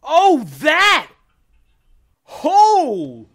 Oh, that! Oh!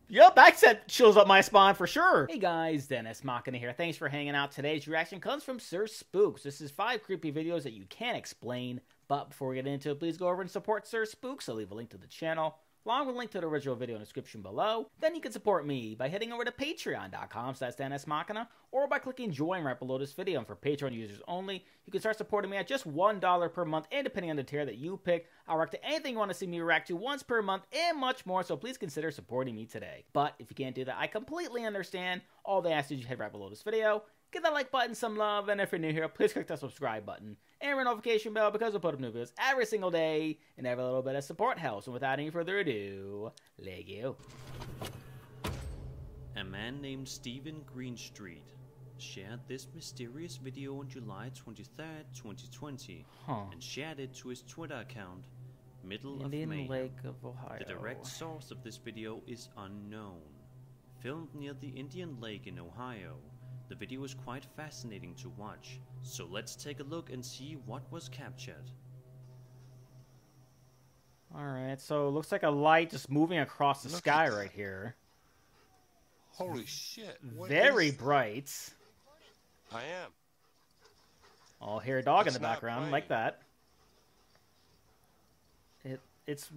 Yep, that set chills up my spine for sure. Hey guys, Dennis Machina here. Thanks for hanging out. Today's reaction comes from Sir Spooks. This is 5 creepy videos that you can't explain. But before we get into it, please go over and support Sir Spooks. I'll leave a link to the channel, along with a link to the original video in the description below. Then you can support me by heading over to patreon.com/DennisMachina, or by clicking join right below this video. And for Patreon users only, you can start supporting me at just $1 per month, and depending on the tier that you pick, I'll react to anything you want to see me react to once per month, and much more, so please consider supporting me today. But if you can't do that, I completely understand. All they ask is you head right below this video, give that like button some love, and if you're new here, please click that subscribe button and ring notification bell because we'll put up new videos every single day, and every little bit of support helps. And without any further ado, let's go. A man named Stephen Greenstreet shared this mysterious video on July 23rd, 2020, and shared it to his Twitter account, Middle Indian of May. Lake of Ohio. The direct source of this video is unknown. Filmed near the Indian Lake in Ohio, the video is quite fascinating to watch, so let's take a look and see what was captured. Alright, so it looks like a light just moving across the sky right here. Holy shit. Very bright. I am. I'll hear a dog in It's the not background, playing. like that. It's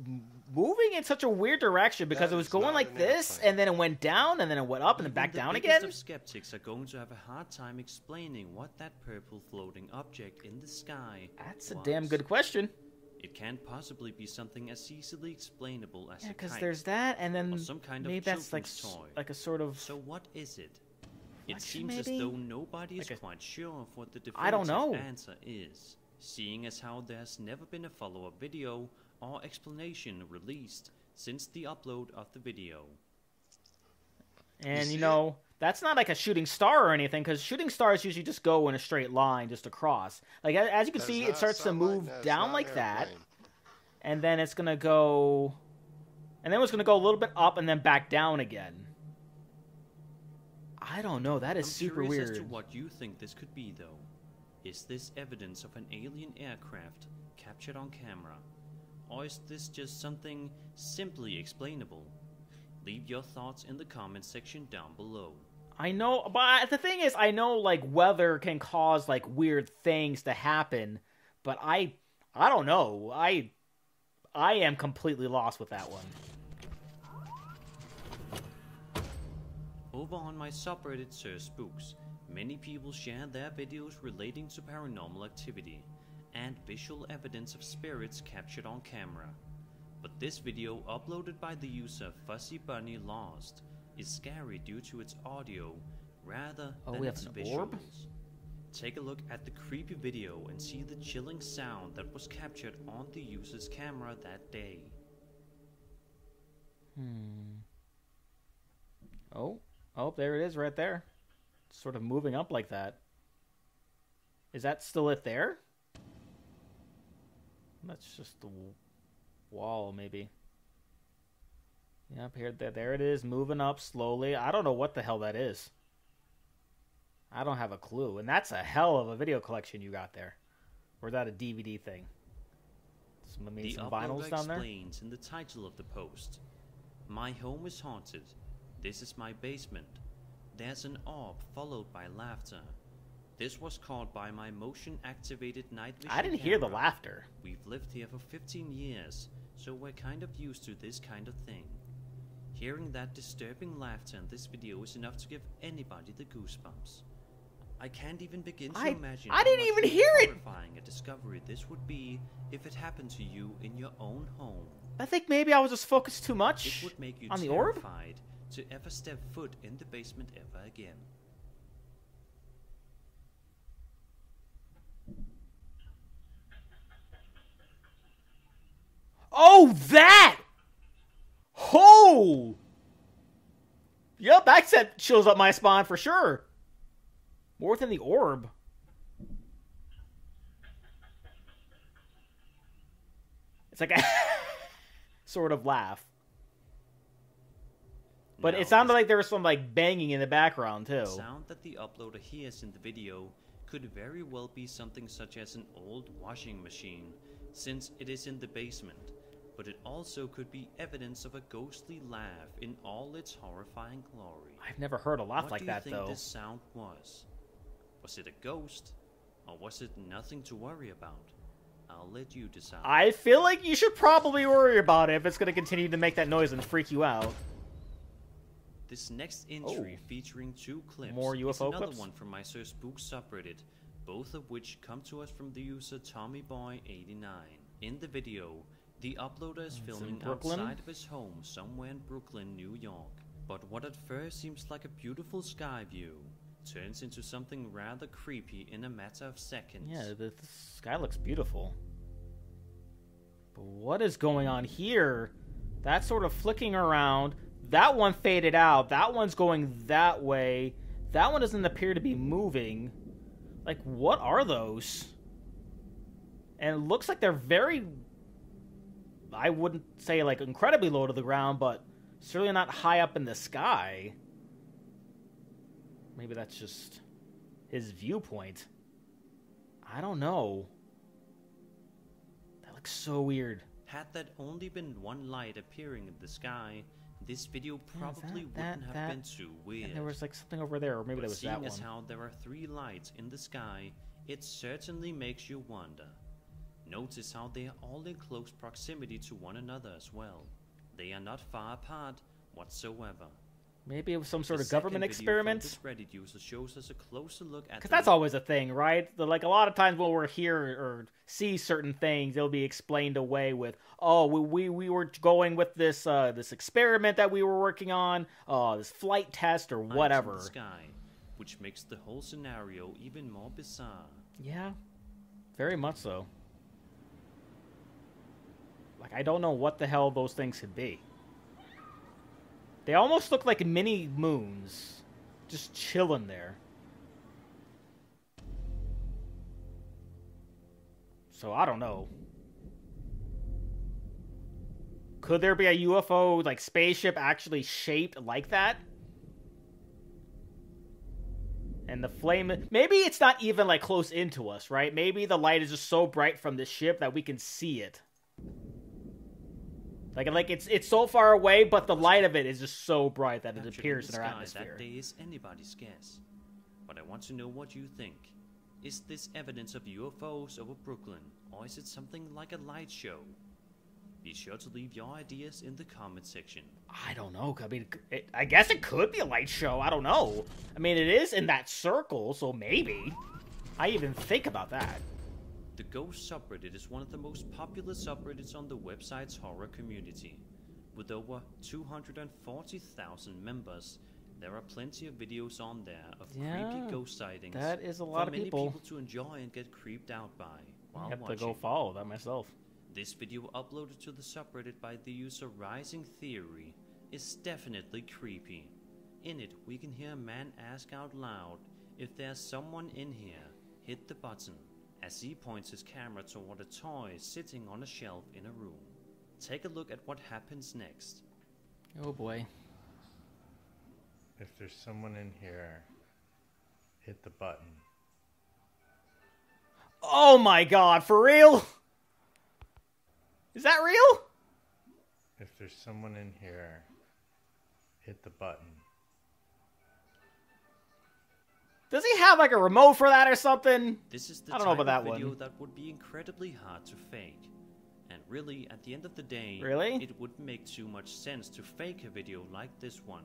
moving in such a weird direction because That it was is going not like an this, airplane. and then it went down, and then it went up, and then back Even down the biggest again. of skeptics are going to have a hard time explaining what that purple floating object in the sky That's a was. damn good question. It can't possibly be something as easily explainable as Yeah, a because kite, there's that, and then or some kind of maybe that's like children's toy. like a sort of. So what is it? It Reflection, seems maybe? as though nobody is Like a- quite sure of what the I don't definitive know. answer is, seeing as how there's never been a follow-up video or explanation released since the upload of the video. And see you know, that's not like a shooting star or anything, because shooting stars usually just go in a straight line, just across. Like as you can Does see, not it starts to sound move that's down not like an that, airplane. and then it's gonna go, and then it's gonna go a little bit up and then back down again. I don't know. That is I'm super curious weird. as to what you think this could be, though. Is this evidence of an alien aircraft captured on camera? Or is this just something simply explainable? Leave your thoughts in the comment section down below. I know, but the thing is, I know like weather can cause like weird things to happen, but I don't know. I am completely lost with that one. Over on my subreddit Sir Spooks, many people share their videos relating to paranormal activity and visual evidence of spirits captured on camera. But this video, uploaded by the user Fuzzy Bunny Lost, is scary due to its audio rather than we have its an visuals. orb? Take a look at the creepy video and see the chilling sound that was captured on the user's camera that day. Oh, there it is right there. Sort of moving up like that. Is that still it there? That's just the wall, maybe. Yep, here, there it is, moving up slowly. I don't know what the hell that is. I don't have a clue. And that's a hell of a video collection you got there. Or is that a DVD thing? Maybe The some uploader vinyls down there? explains in the title of the post, "My home is haunted. This is my basement. There's an orb followed by laughter. This was caught by my motion-activated night vision I didn't hear the camera. laughter. We've lived here for 15 years, so we're kind of used to this kind of thing. Hearing that disturbing laughter in this video is enough to give anybody the goosebumps. I can't even begin to imagine I how didn't much even more hear it! horrifying a discovery this would be if it happened to you in your own home. I think maybe I was just focused too It much would make you on the orb. terrified to ever step foot in the basement ever again. Oh, that! Oh! Yep, that set chills up my spine for sure. More than the orb. It's like a sort of laugh. But Now, it sounded this like there was some like banging in the background too. sound that the uploader hears in the video could very well be something such as an old washing machine since it is in the basement, but it also could be evidence of a ghostly laugh in all its horrifying glory. I've never heard a laugh like that, What do you though. think this sound was? Was it a ghost, or was it nothing to worry about? I'll let you decide. I feel like you should probably worry about it if it's going to continue to make that noise and freak you out. This next entry featuring 2 clips More UFO is another clips? one from my Sir Spooks subreddit, both of which come to us from the user TommyBoy89. In the video, the uploader is filming outside of his home somewhere in Brooklyn, New York. But what at first seems like a beautiful sky view turns into something rather creepy in a matter of seconds. Yeah, the sky looks beautiful. But what is going on here? That's sort of flicking around. That one faded out. That one's going that way. That one doesn't appear to be moving. Like, what are those? And it looks like they're very... I wouldn't say, like, incredibly low to the ground, but certainly not high up in the sky. Maybe that's just his viewpoint. I don't know. That looks so weird. Had that only been one light appearing in the sky, this video probably wouldn't have been too weird. And there was like something over there, or maybe that was that one. Seeing as how there are 3 lights in the sky, it certainly makes you wonder. Notice how they are all in close proximity to one another as well. They are not far apart whatsoever. Maybe it was some sort of government experiment. This Reddit user shows us a closer look at. Because that's always a thing, right? Like a lot of times when we're here or see certain things, they'll be explained away with, "Oh, we were going with this this experiment that we were working on, this flight test or whatever." In the sky, which makes the whole scenario even more bizarre. Yeah, very much so. Like I don't know what the hell those things could be. They almost look like mini moons, just chilling there. So I don't know. Could there be a UFO, like spaceship, actually shaped like that? And the flame, maybe it's not even like close into us, right? Maybe the light is just so bright from the ship that we can see it. Like it's so far away, but the light of it is just so bright that it appears in our atmosphere. That day is anybody's guess. But I want to know what you think. Is this evidence of UFOs over Brooklyn, or is it something like a light show? Be sure to leave your ideas in the comment section. I don't know. I mean, I guess it could be a light show. I don't know. I mean, it is in that circle, so maybe. I even think about that. The Ghost subreddit is one of the most popular subreddits on the website's horror community. With over 240,000 members, there are plenty of videos on there of creepy ghost sightings. That is a lot of people. For many people to enjoy and get creeped out by while watching. I have to go follow that myself. This video uploaded to the subreddit by the user Rising Theory is definitely creepy. In it, we can hear a man ask out loud, "If there's someone in here, hit the button," as he points his camera toward a toy sitting on a shelf in a room. Take a look at what happens next. Oh boy. If there's someone in here, hit the button. Oh my god, for real? Is that real? If there's someone in here, hit the button. Does he have like a remote for that or something? This is the I don't know about that video one. that would be incredibly hard to fake. And really, at the end of the day, it wouldn't make too much sense to fake a video like this one.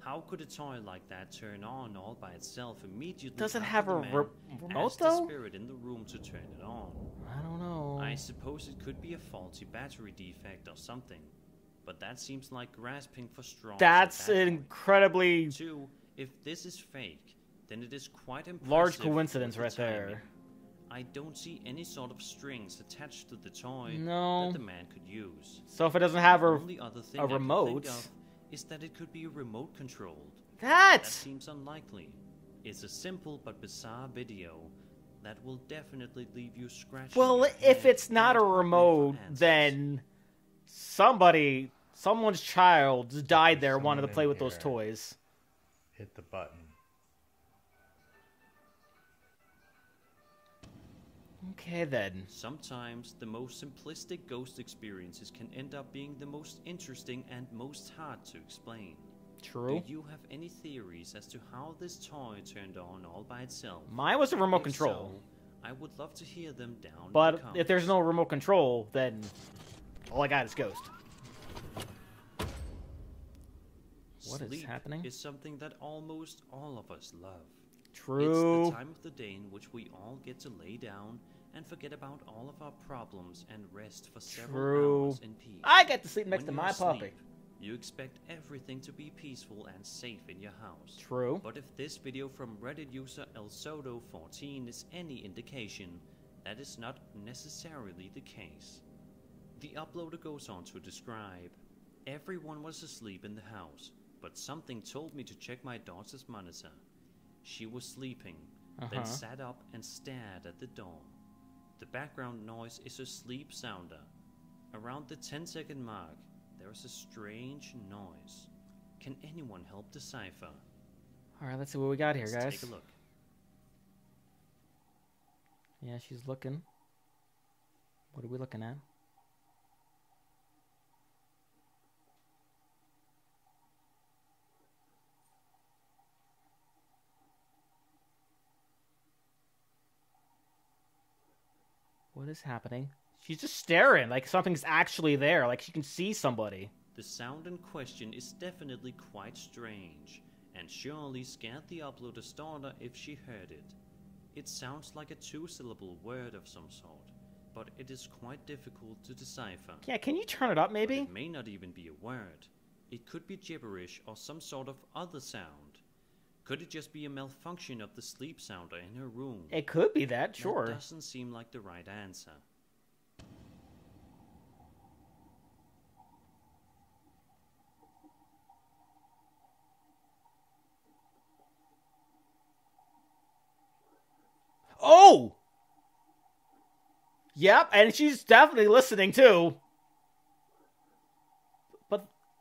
How could a toy like that turn on all by itself immediately? Does it have a remote though? The spirit in the room to turn it on. I don't know. I suppose it could be a faulty battery defect or something, but that seems like grasping for straws. That's incredibly. 2, if this is fake, then it is quite impressive. Large coincidence right there. I don't see any sort of strings attached to the toy that the man could use. So if it doesn't have the only other thing a remote, is that it could be remote controlled. That seems unlikely. It's a simple but bizarre video that will definitely leave you scratching. Well, if it's not a remote, then someone's child died there wanting to play with those toys. Hit the button. Okay, then. Sometimes the most simplistic ghost experiences can end up being the most interesting and most hard to explain. True. Do you have any theories as to how this toy turned on all by itself? Mine was a remote If control. so, I would love to hear them down in the But comments. if there's no remote control, then all I got is ghost. What is Sleep happening? is something that almost all of us love. True. It's the time of the day in which we all get to lay down and forget about all of our problems and rest for several True. hours in peace. I get to sleep next When to you're my asleep, puppy. you expect everything to be peaceful and safe in your house. True. But if this video from Reddit user ElSoto14 is any indication, that is not necessarily the case. The uploader goes on to describe, everyone was asleep in the house, but something told me to check my daughter's monitor. She was sleeping, then sat up and stared at the door. The background noise is a sleep sounder. Around the 10-second mark, there is a strange noise. Can anyone help decipher? Alright, let's see what we got here, Let's guys. take a look. Yeah, she's looking. What are we looking at? What is happening? She's just staring, like something's actually there, like she can see somebody. The sound in question is definitely quite strange, and surely scared the uploader's daughter if she heard it. It sounds like a two-syllable word of some sort, but it is quite difficult to decipher. Yeah, can you turn it up, maybe? It may not even be a word. It could be gibberish or some sort of other sound. Could it just be a malfunction of the sleep sounder in her room? It could be that, sure. That doesn't seem like the right answer. Oh! Yep, and she's definitely listening too.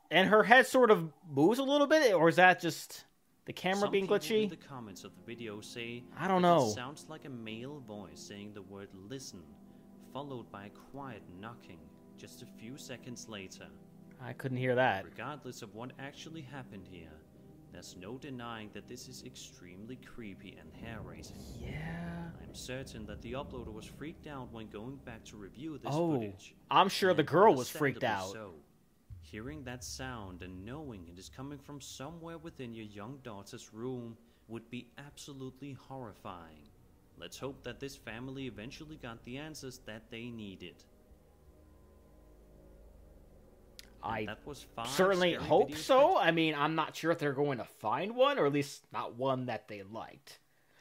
And her head sort of moves a little bit, or is that just the camera Some being people glitchy? in the comments of the video say I don't that know. It sounds like a male voice saying the word listen, followed by a quiet knocking just a few seconds later. I couldn't hear that. Regardless of what actually happened here, there's no denying that this is extremely creepy and hair-raising. Yeah. I'm certain that the uploader was freaked out when going back to review this Oh, footage. I'm sure the And girl was freaked understandably out. So. Hearing that sound and knowing it is coming from somewhere within your young daughter's room would be absolutely horrifying. Let's hope that this family eventually got the answers that they needed. And that was 5 certainly scary hope videos so. I mean, I'm not sure if they're going to find one, or at least not one that they liked.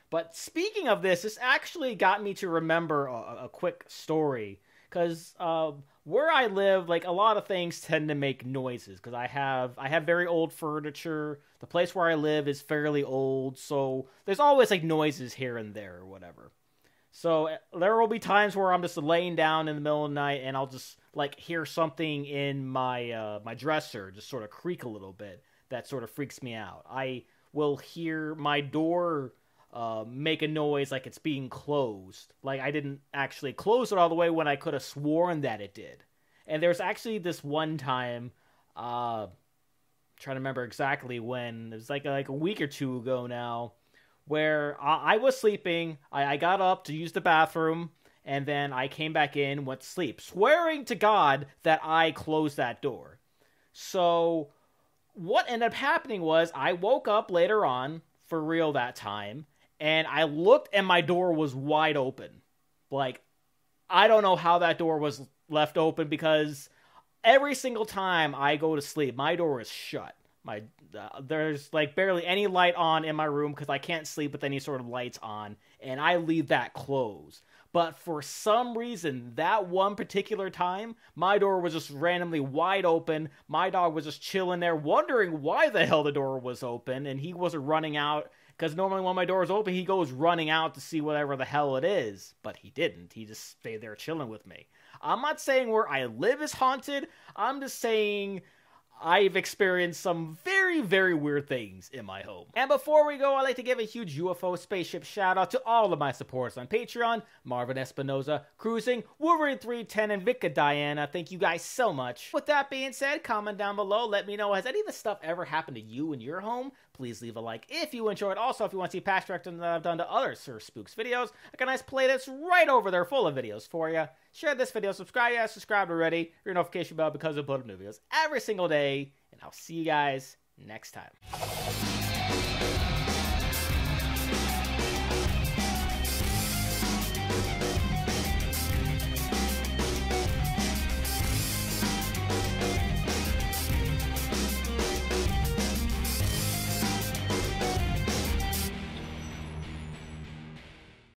But speaking of this actually got me to remember a quick story. Because where I live, like, a lot of things tend to make noises. Because I have very old furniture. The place where I live is fairly old. So there's always, like, noises here and there or whatever. So there will be times where I'm just laying down in the middle of the night and I'll just, like, hear something in my my dresser just sort of creak a little bit. That sort of freaks me out. I will hear my door make a noise like it's being closed. Like I didn't actually close it all the way when I could have sworn that it did. And there's actually this one time, trying to remember exactly when, it was like a week or two ago now, where I was sleeping, I got up to use the bathroom, and then I came back in, went to sleep, swearing to God that I closed that door. So what ended up happening was I woke up later on, for real that time, and I looked and my door was wide open. Like, I don't know how that door was left open because every single time I go to sleep, my door is shut. There's like barely any light on in my room because I can't sleep with any sort of lights on, and I leave that closed. But for some reason, that one particular time, my door was just randomly wide open. My dog was just chilling there, wondering why the hell the door was open, and he wasn't running out. Because normally when my door is open, he goes running out to see whatever the hell it is. But he didn't. He just stayed there chilling with me. I'm not saying where I live is haunted. I'm just saying I've experienced some very, very weird things in my home. And before we go, I'd like to give a huge UFO spaceship shout out to all of my supporters on Patreon: Marvin Espinoza, Cruising, Wolverine 310, and Vika Diana. Thank you guys so much. With that being said, comment down below. Let me know, has any of this stuff ever happened to you in your home? Please leave a like if you enjoyed. Also, if you want to see past reactions that I've done to other Sir Spooks videos, I got a nice playlist right over there full of videos for you. Share this video, subscribe if you subscribed already, your notification bell because I upload new videos every single day, and I'll see you guys next time.